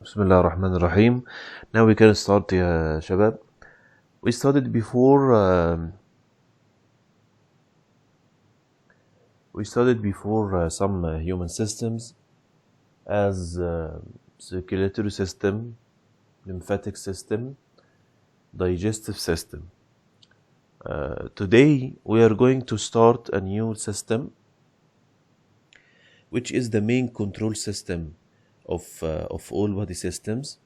بسم الله الرحمن الرحيم. Now we can start يا شباب. We studied before some human systems as circulatory system, lymphatic system, digestive system. Today we are going to start a new system which is the main control system of all body systems.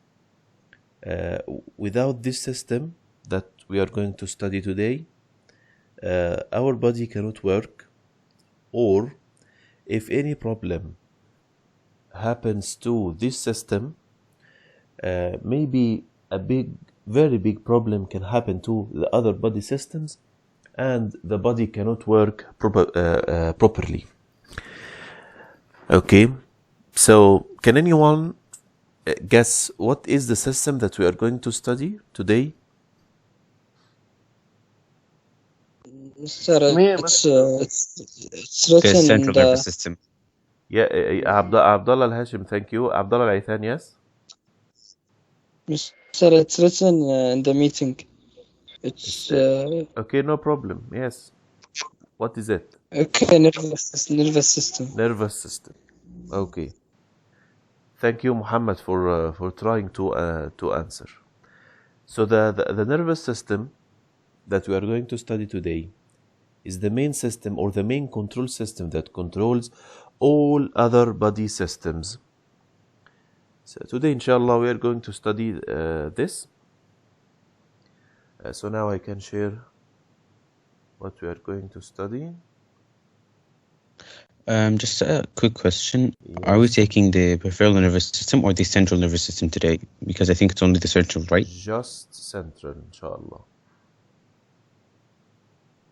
Without this system that we are going to study today, our body cannot work, or if any problem happens to this system, maybe very big problem can happen to the other body systems, and the body cannot work properly. Okay, so can anyone guess what is the system that we are going to study today? Sir, it's The written in central nervous system. Yeah, Abdullah Al-Hashim, thank you. Abdullah Al-Aithan, yes? Sir, it's written in the meeting. It's Okay, no problem. Yes. What is it? okay, nervous system. Nervous system. Okay. Thank you, Muhammad, for trying to answer. So the nervous system that we are going to study today is the main system or the main control system that controls all other body systems. So today, inshallah, we are going to study this. So now I can share what we are going to study. Just a quick question. Yes. Are we taking the peripheral nervous system or the central nervous system today? Because I think it's only the central, right? Just central, inshallah.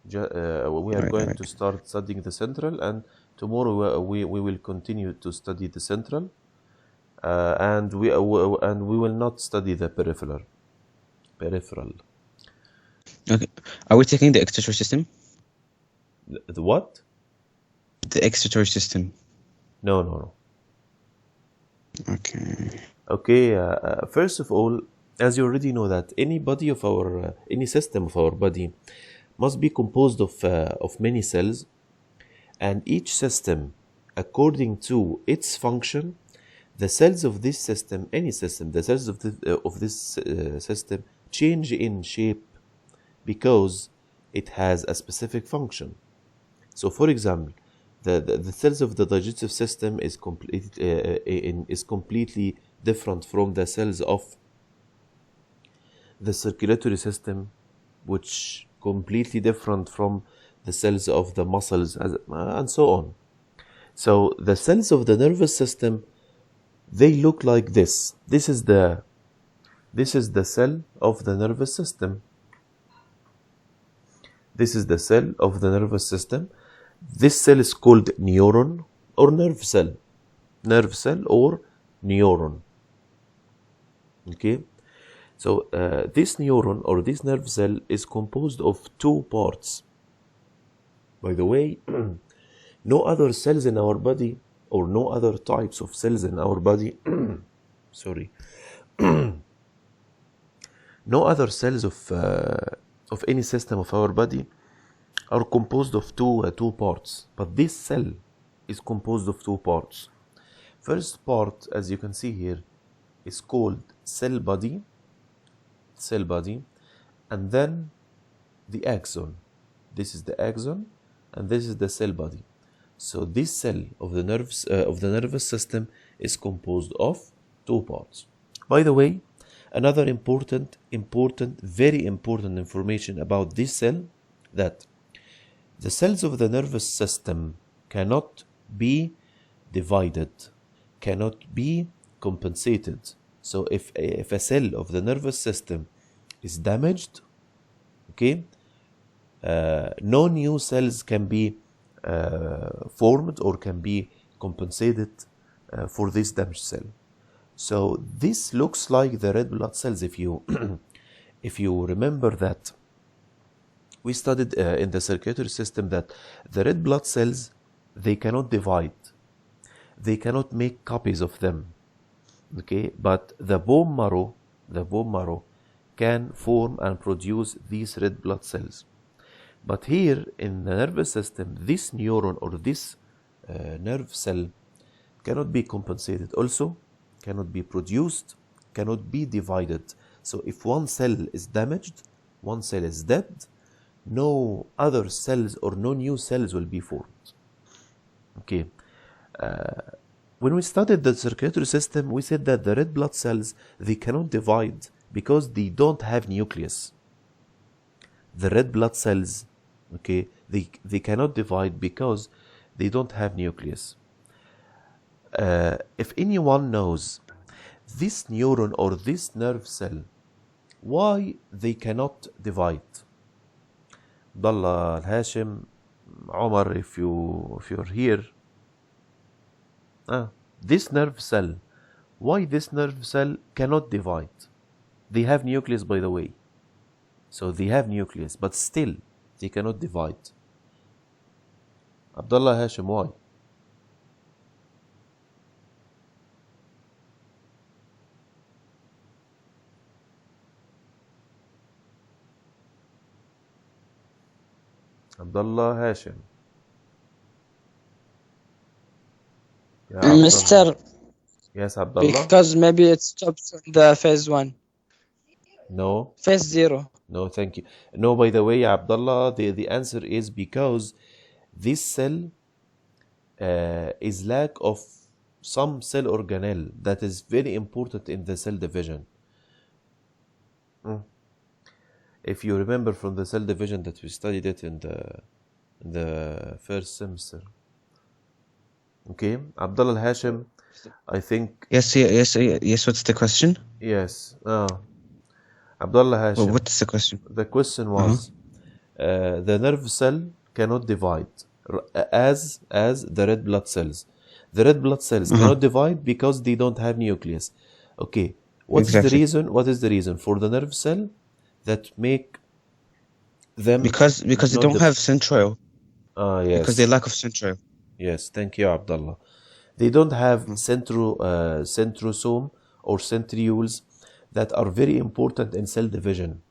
We are going to start studying the central, and tomorrow we will continue to study the central, and we will not study the peripheral. Okay. Are we taking the excretory system? The what? The excretory system. No. Okay. First of all, as you already know that any system of our body must be composed of many cells, and each system, according to its function, the cells of this system, the cells of this system change in shape because it has a specific function. So, for example, the cells of the digestive system is completely different from the cells of the circulatory system, which completely different from the cells of the muscles, and so on. So the cells of the nervous system, they look like this. This is the cell of the nervous system. This is the cell of the nervous system. This cell is called neuron or nerve cell. Nerve cell or neuron. Okay. So this neuron or this nerve cell is composed of two parts. By the way, no other cells in our body, or no other types of cells in our body, sorry, no other cells of any system of our body are composed of two parts, but this cell is composed of two parts. First part, as you can see here, is called cell body, and then the axon. This is the axon, and this is the cell body. So this cell of the nervous system is composed of two parts. By the way, another very important information about this cell, that the cells of the nervous system cannot be divided, cannot be compensated. So if a cell of the nervous system is damaged, okay, no new cells can be formed or can be compensated for this damaged cell. So this looks like the red blood cells. If you remember that we studied in the circulatory system that the red blood cells, they cannot divide, they cannot make copies of them. Okay, but the bone marrow can form and produce these red blood cells. But here in the nervous system, this neuron or this nerve cell cannot be compensated, also cannot be produced, cannot be divided. So if one cell is damaged, one cell is dead, no other cells or no new cells will be formed. Okay. When we studied the circulatory system, we said that the red blood cells, they cannot divide because they don't have nucleus. The red blood cells, okay, they cannot divide because they don't have nucleus. If anyone knows this neuron or this nerve cell, why they cannot divide? Abdullah, Hashim, Omar, if you're here. This nerve cell, why this nerve cell cannot divide? They have nucleus, by the way. So they have nucleus, but still they cannot divide. Abdullah, Hashim, why? Abdullah, Hashim. Yeah, Mr. Yes, Abdullah. Because maybe it stops in the phase 1. No. Phase 0. No, thank you. No, by the way, Abdullah, the answer is because this cell is lack of some cell organelle that is very important in the cell division. If you remember from the cell division that we studied it in the first semester. Okay, Abdullah Hashim, I think. Yes. What's the question? Yes. Abdullah Hashim. Well, what's the question? The question was, the nerve cell cannot divide as the red blood cells. The red blood cells cannot divide because they don't have nucleus. Okay, what is the reason? What is the reason for the nerve cell that make them? Because they don't have centroid. Yes. Because they lack of centroid. Yes, thank you, Abdullah. They don't have centrosome or centrioles that are very important in cell division.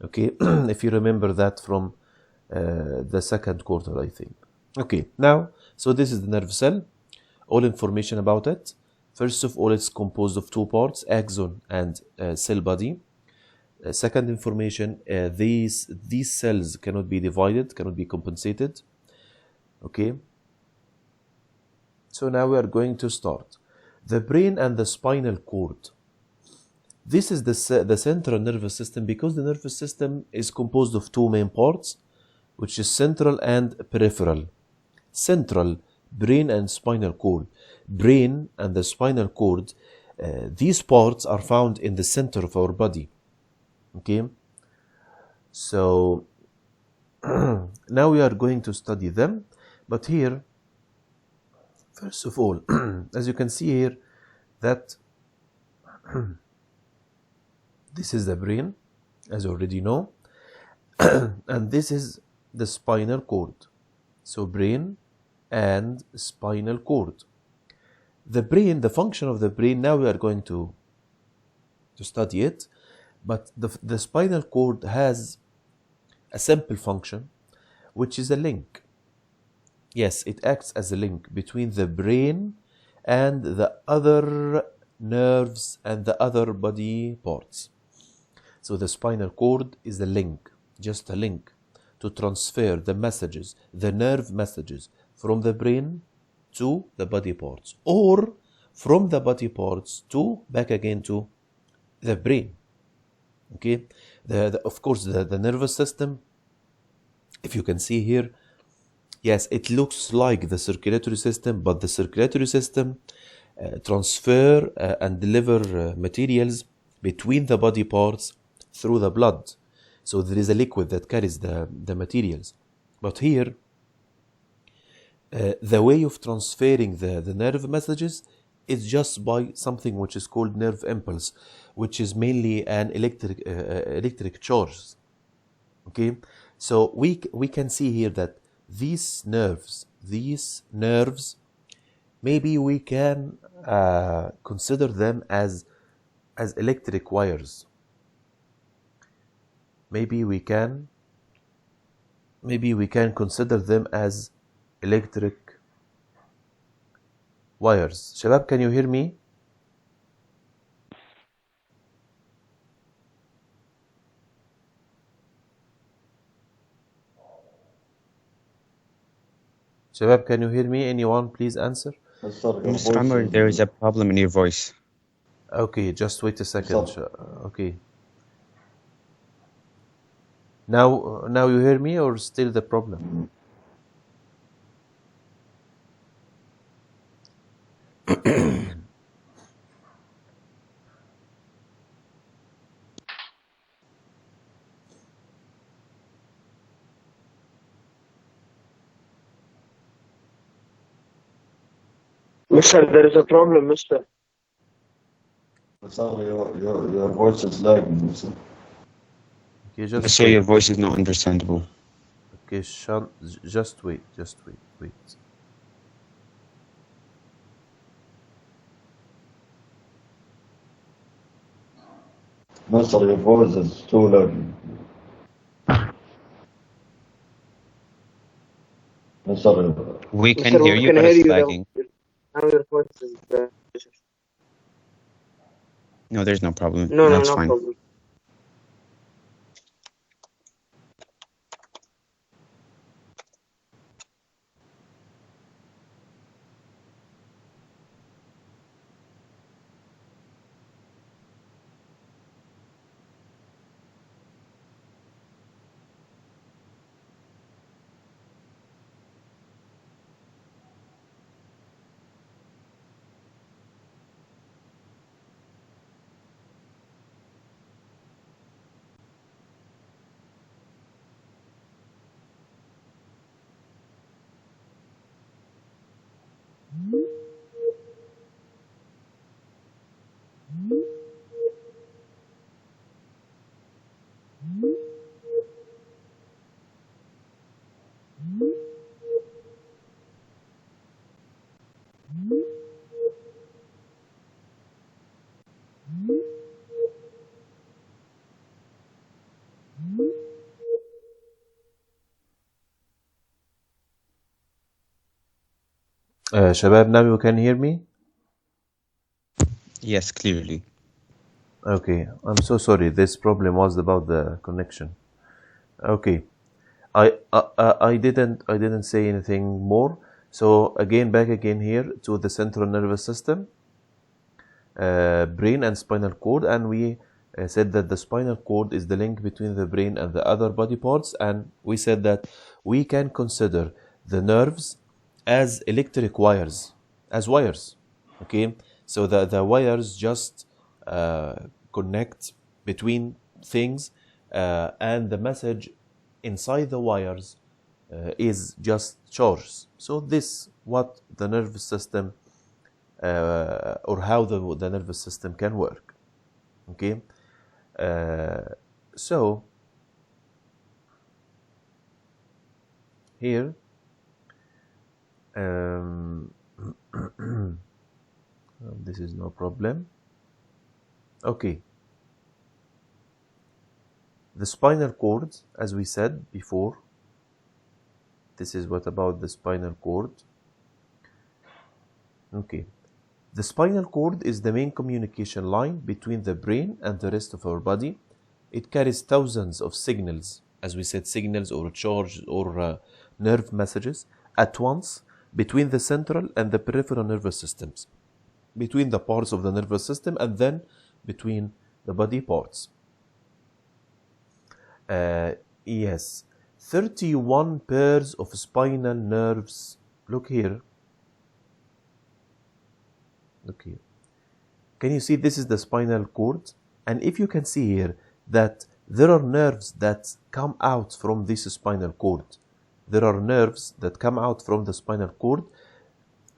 Okay, if you remember that from the second quarter, I think. Okay, now, so this is the nerve cell. All information about it. First of all, it's composed of two parts, axon and cell body. Second information, these cells cannot be divided, cannot be compensated. Okay. So now we are going to start. The brain and the spinal cord. This is the central nervous system because the nervous system is composed of two main parts, which is central and peripheral. Central, brain and spinal cord. Brain and the spinal cord, these parts are found in the center of our body. Okay, so now we are going to study them, but here, first of all, as you can see here, that this is the brain, as you already know, and this is the spinal cord. So brain and spinal cord. The brain, the function of the brain, now we are going to study it, but the spinal cord has a simple function, which is a link. Yes, it acts as a link between the brain and the other nerves and the other body parts. So the spinal cord is a link, just a link, to transfer the messages, the nerve messages, from the brain to the body parts, or from the body parts to back again to the brain. Okay, of course the nervous system, if you can see here, yes, it looks like the circulatory system, but the circulatory system transfer and deliver materials between the body parts through the blood. So there is a liquid that carries the materials. But here, the way of transferring the nerve messages is just by something which is called nerve impulse, which is mainly an electric charge. Okay, so we can see here that these nerves, maybe we can consider them as electric wires. Maybe we can consider them as electric wires. شباب, can you hear me? شباب, can you hear me? Anyone, please answer. Mr. Amr, there is a problem in your voice. Okay, just wait a second. Okay. Now you hear me, or still the problem? Mister, there is a problem, Mister. Sorry, your voice is lagging. Mister. Okay, just So wait. your voice is not understandable. Okay, Sean, just wait. Mister, your voice is too lagging. Mister, We can Mister, hear we you, can but hear it's you now. lagging. Now your voice is better. No, there's no problem. No, Now it's no fine. problem. شباب, now you can hear me? Yes, clearly. Okay, I'm so sorry. This problem was about the connection. Okay, I didn't say anything more. So back again here to the central nervous system, brain and spinal cord, and we said that the spinal cord is the link between the brain and the other body parts, and we said that we can consider the nerves as electric wires, as wires. Okay, so the wires just connect between things, and the message inside the wires is just charge. So this what the nervous system or how the nervous system can work. Okay, so here this is no problem. Okay, the spinal cord, as we said before, this is what about the spinal cord. Okay, the spinal cord is the main communication line between the brain and the rest of our body. It carries thousands of signals, as we said, signals or charge or nerve messages at once between the central and the peripheral nervous systems, between the parts of the nervous system, and then between the body parts. Yes, 31 pairs of spinal nerves. Look here. Look here. Can you see this is the spinal cord? And if you can see here that there are nerves that come out from this spinal cord. There are nerves that come out from the spinal cord.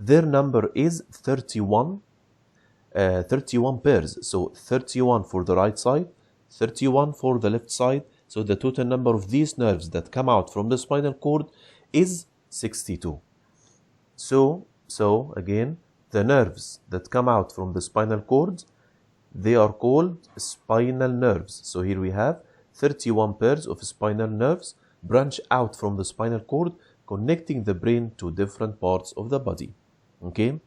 Their number is 31 pairs. So 31 for the right side, 31 for the left side. So the total number of these nerves that come out from the spinal cord is 62. So again, the nerves that come out from the spinal cord, they are called spinal nerves. So here we have 31 pairs of spinal nerves branch out from the spinal cord, connecting the brain to different parts of the body. Okay,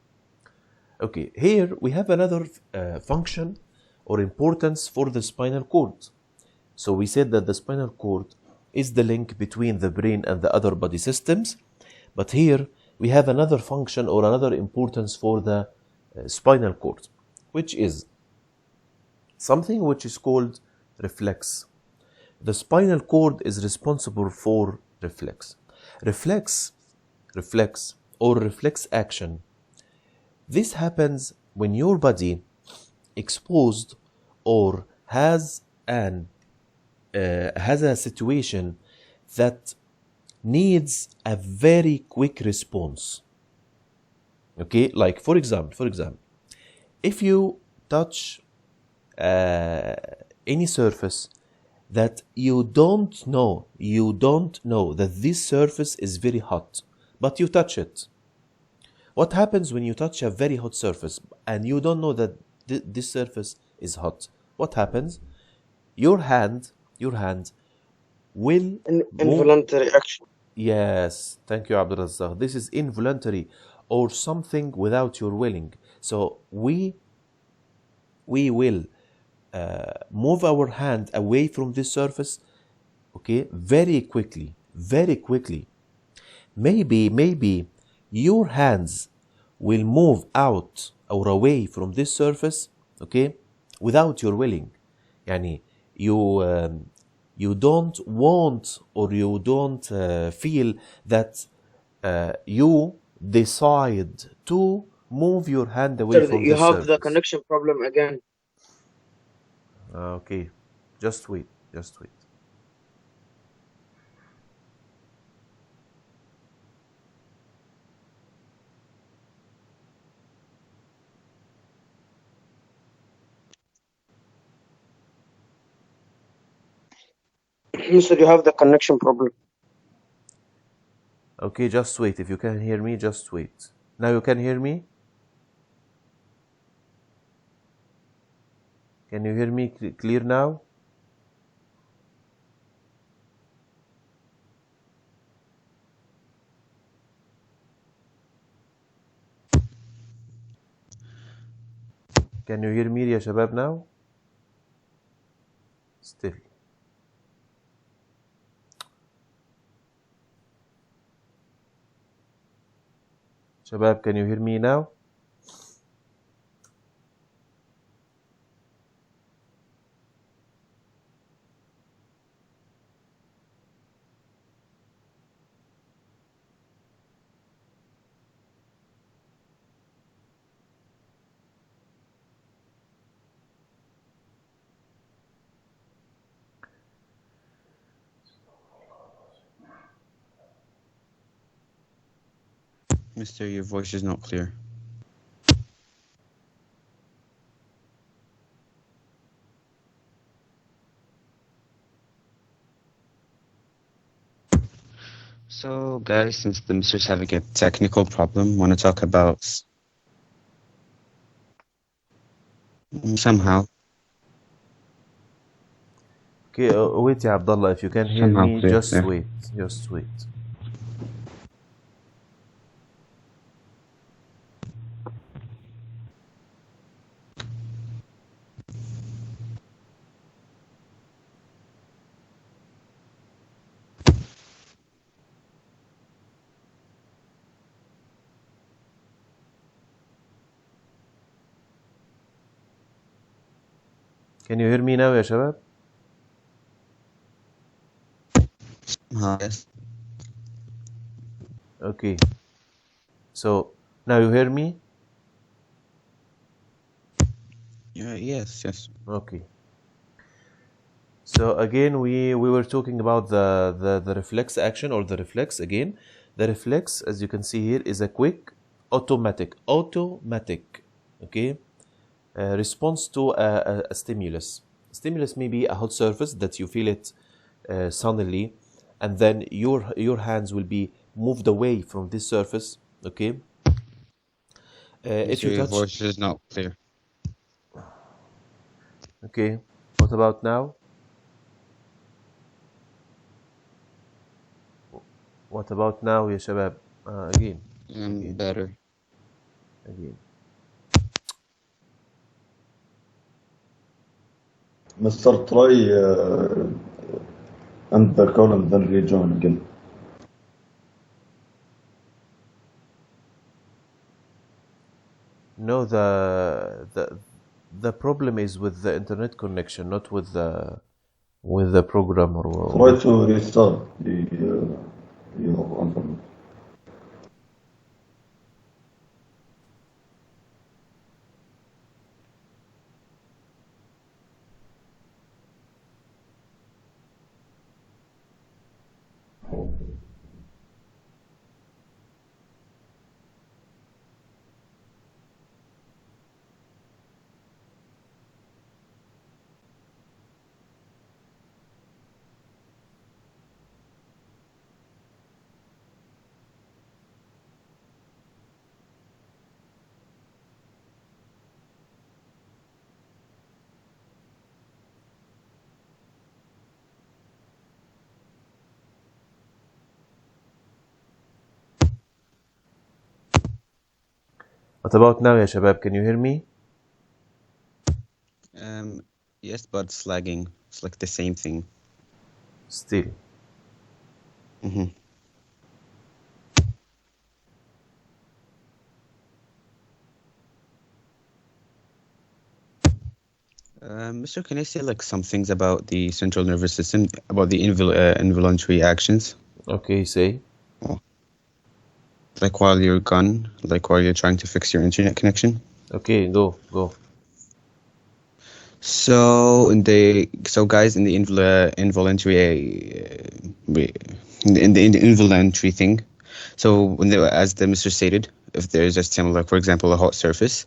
here we have another function or importance for the spinal cord. So we said that the spinal cord is the link between the brain and the other body systems, but here we have another function or another importance for the spinal cord, which is something which is called reflex. The spinal cord is responsible for reflex. Reflex or reflex action. This happens when your body exposed or has a situation that needs a very quick response. Okay, like for example, if you touch any surface that you don't know that this surface is very hot, but you touch it. What happens when you touch a very hot surface and you don't know that this surface is hot? What happens? Your hand will Involuntary action. Yes, thank you, Abdul Razzaq. This is involuntary or something without your willing. So we will move our hand away from this surface, okay, very quickly. Maybe your hands will move out or away from this surface, okay, without your willing. Yani you don't want or you don't feel that you decide to move your hand away Sir, from you this have surface. the connection problem again. Okay, just wait. Sir, you have the connection problem. Okay, just wait. If you can hear me, just wait. Now you can hear me? Can you hear me clear now? Can you hear me يا شباب now? Still. شباب, can you hear me now? Mister, your voice is not clear. So, guys, since the mister's having a technical problem, want to talk about somehow. Okay, wait يا Abdullah, if you can hear Somehow me, clear, just yeah. wait. Just wait. Can you hear me now يا شباب? Yes. Okay. So, now you hear me? Yes. Okay. So again, we were talking about the reflex action or the reflex again. The reflex, as you can see here, is a quick automatic, okay, response to a stimulus. Stimulus may be a hot surface that you feel it suddenly, and then your hands will be moved away from this surface, okay. If you Your touch, voice is not clear. okay. What about now? What about now يا شباب? Again. Better. Again. Mr. Try enter column then rejoin again. No, the problem is with the internet connection, not with the program or Try to restart your internet. What about now يا شباب? Can you hear me? Yes, but it's lagging. It's like the same thing. Still. Mm-hmm. Mister, can I say like some things about the central nervous system, about the involuntary actions? Okay, say. Like while you're gone, like while you're trying to fix your internet connection. Okay, go. So guys, in the involuntary thing. So as the Mister stated, if there's a stimuli, like for example a hot surface,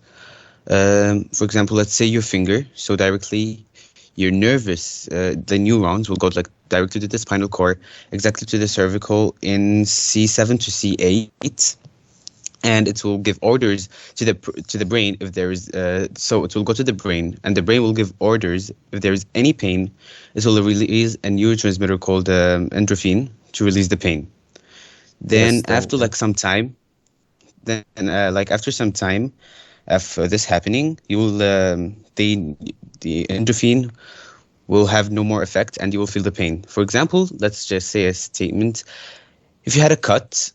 for example, let's say your finger, so directly your nervous, the neurons will go like directly to the spinal cord, exactly to the cervical in C7 to C8, and it will give orders to the brain if there is. So it will go to the brain, and the brain will give orders if there is any pain. It will release a neurotransmitter called endorphin to release the pain. Then Yes, after like some time, after some time of this happening, you will the endorphin will have no more effect and you will feel the pain. For example, let's just say a statement: if you had a cut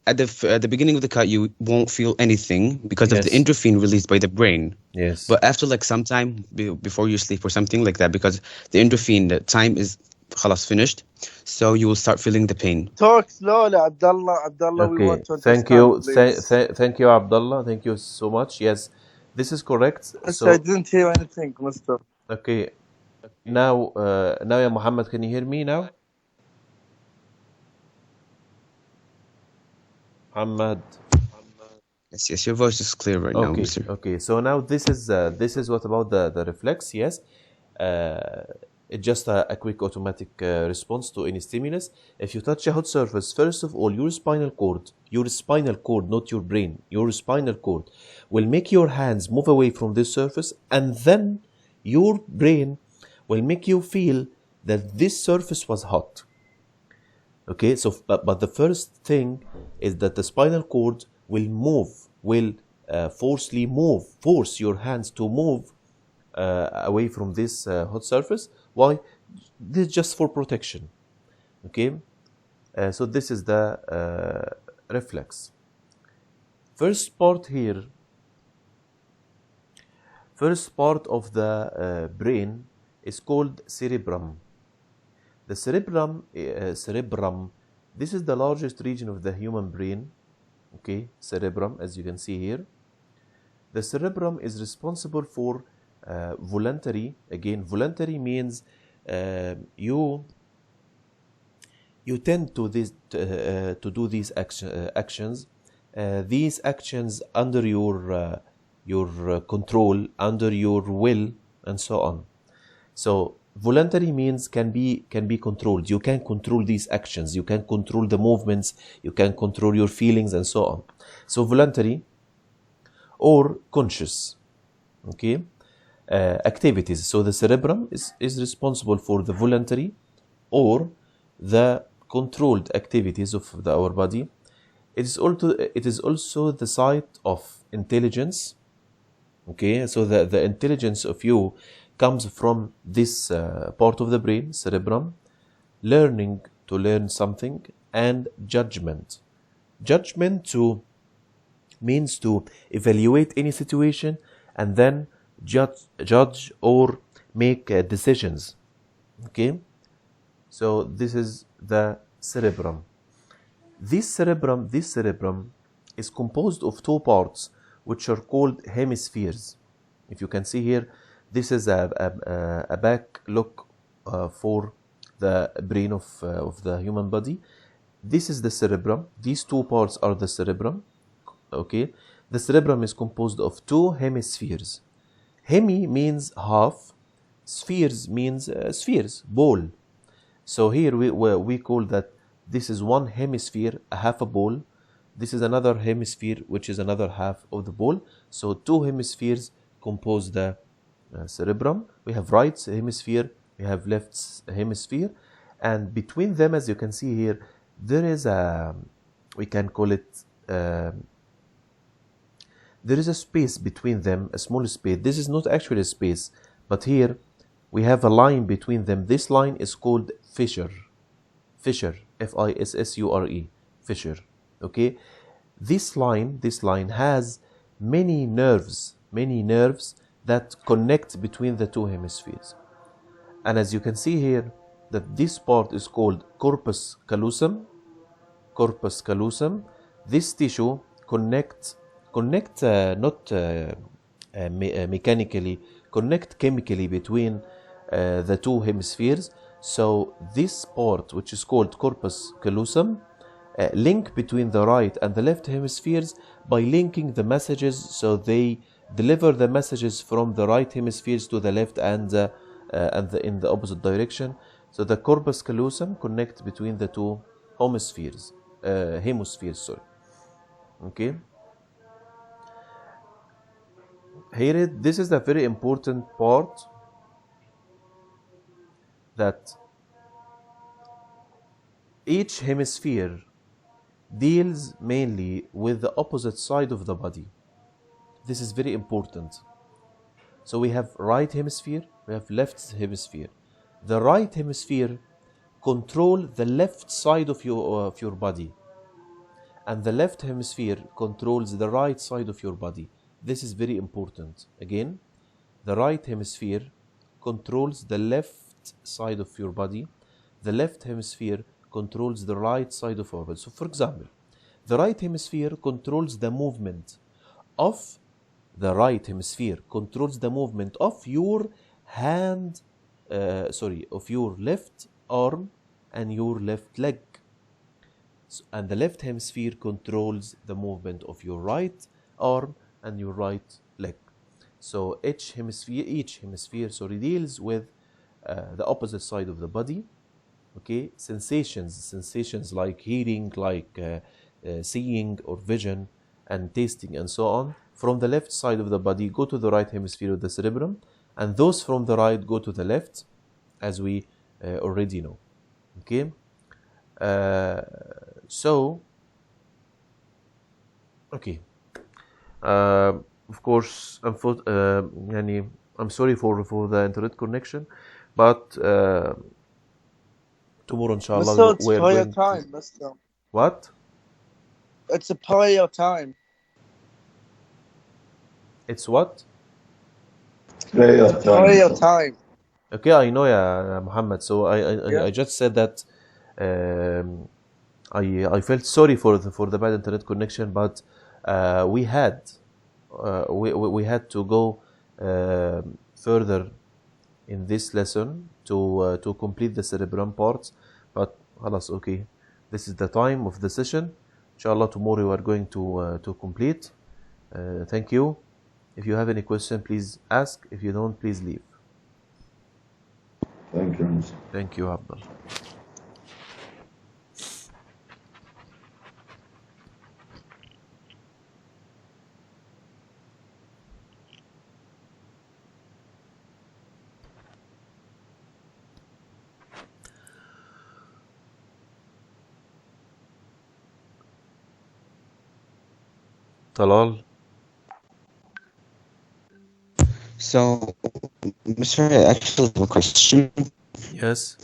at the beginning of the cut, you won't feel anything because of the Yes. endorphin released by the brain. Yes. But after like some time before you sleep or something like that, because the endorphin, the time is خلاص finished, so you will start feeling the pain. Talk slowly, Abdullah. Abdullah, we Okay, want to thank you. understand, please. Thank you, Abdullah. Thank you so much. Yes, this is correct. I So, didn't hear anything, Mister. okay. Now, ya Muhammad, can you hear me now? Muhammad. Yes, your voice is clear right now, Mister. Okay. So now this is what about the reflex? Yes, it's just a quick automatic response to any stimulus. If you touch a hot surface, first of all, your spinal cord, not your brain, your spinal cord will make your hands move away from this surface, and then your brain will make you feel that this surface was hot. Okay, so but the first thing is that the spinal cord will force your hands to move away from this hot surface. Why? This is just for protection. Okay, so this is the reflex. First part of the brain is called cerebrum. The cerebrum, this is the largest region of the human brain. Okay, cerebrum, as you can see here. The cerebrum is responsible for voluntary. Again, voluntary means you tend to do these actions. These actions under your control, under your will, and so on. So voluntary means can be controlled. You can control these actions. You can control the movements. You can control your feelings and so on. So voluntary. or conscious. Okay, activities. So the cerebrum is responsible for the voluntary or the controlled activities of our body. It is also the site of intelligence. Okay, so the intelligence of you comes from this part of the brain, cerebrum, learning to learn something, and judgment. Judgment means to evaluate any situation and then judge or make decisions. Okay, so this is the cerebrum. This cerebrum is composed of two parts which are called hemispheres. If you can see here, this is a back look for the brain of the human body. This is the cerebrum. These two parts are the cerebrum. Okay, the cerebrum is composed of two hemispheres. Hemi means half, spheres means spheres, ball. So here we call that this is one hemisphere, a half a ball. This is another hemisphere, which is another half of the ball. So two hemispheres compose the cerebrum. We have right hemisphere, we have left hemisphere, and between them, as you can see here, there is a, we can call it, there is a space between them, a small space. This is not actually a space, but here we have a line between them. This line is called fissure. Fissure, F-I-S-S-U-R-E, fissure. Okay, this line has many nerves that connect between the two hemispheres. And as you can see here, that this part is called corpus callosum. Corpus callosum. This tissue connect not mechanically, connect chemically between the two hemispheres. So this part, which is called corpus callosum, link between the right and the left hemispheres by linking the messages, so they deliver the messages from the right hemispheres to the left and in the opposite direction. So the corpus callosum connect between the two hemispheres. Okay. Here, this is a very important part, that each hemisphere deals mainly with the opposite side of the body. This is very important. So we have right hemisphere, we have left hemisphere. The right hemisphere control the left side of your body, and the left hemisphere controls the right side of your body. This is very important. Again, the right hemisphere controls the left side of your body. The left hemisphere controls the right side of our body. So for example, the right hemisphere controls the movement of the right hemisphere controls the movement of your hand, of your left arm and your left leg. And the left hemisphere controls the movement of your right arm and your right leg. So each hemisphere deals with the opposite side of the body. Okay, sensations like hearing, like seeing or vision and tasting and so on, from the left side of the body go to the right hemisphere of the cerebrum, and those from the right go to the left, as we already know. Okay, okay. Of course, I'm sorry for the internet connection, but tomorrow, inshallah, Mister, it's we're prayer going time, to... Mister. What? It's a prayer time. It's what? Prayer Prayer time. time. Okay, I know, yeah, Muhammad. So Yeah. I just said that I felt sorry for the bad internet connection, but we had to go further in this lesson to complete the cerebrum parts. But halas, okay, this is the time of the session. Inshallah, tomorrow we are going to complete. Thank you. If you have any question, please ask. If you don't, please leave. Thank you, Mister. Thank you, Abdul. Talal? So, Mr. I actually have a question, Yes.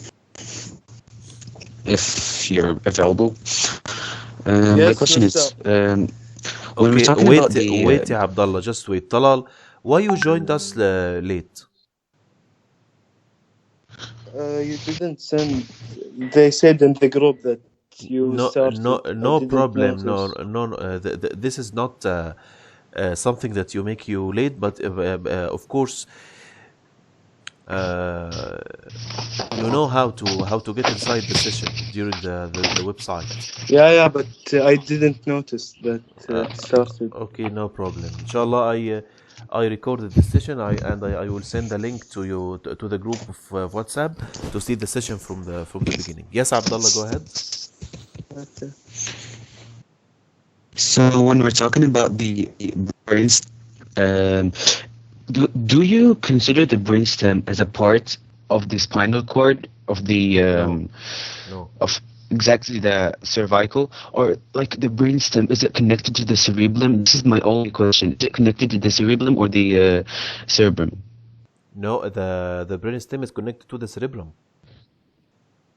if you're available. My Yes, question what's is, up? when we're Okay, talking about the wait, ya Abdullah, just wait. Talal, why you joined us late? You didn't send. They said in the group that you No, started. I no didn't problem. No, notice. no, no. This is not something that you make you late, but of course, uh, you know how to get inside the session during the website. Yeah, but I didn't notice that Uh, it started. okay, no problem. Inshallah, I recorded the session. I will send a link to you to the group of WhatsApp to see the session from the beginning. Yes, Abdullah, go ahead. Okay. So when we're talking about the brains, um, do you consider the brainstem as a part of the spinal cord of the No, no. of exactly the cervical, or like the brainstem, is it connected to the cerebellum? This is my only question. Is it connected to the cerebellum or the cerebrum? No, the brainstem is connected to the cerebellum.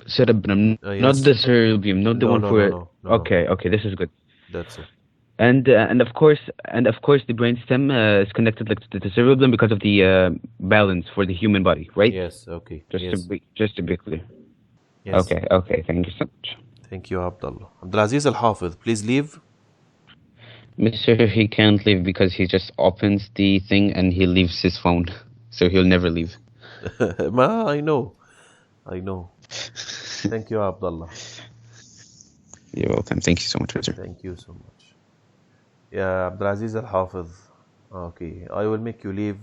Cerebrum, not Yes. the cerebellum, not the No, one no, no, for. no, no, no. Okay, okay, this is good. That's it. And of course, the brainstem is connected like to the cerebellum because of the balance for the human body, right? Yes. Okay. Just to Yes. be clear. Yes. Okay. Thank you so much, Thank you, Abdullah. Abdulaziz Al Hafid, please leave. Mister. He can't leave because he just opens the thing and he leaves his phone, so he'll never leave. Ma, I know. I know. Thank you, Abdullah. You're welcome. Thank you so much, Mister. Thank you so much. Yeah, Abdulaziz Al Hafiz. Okay, I will make you leave.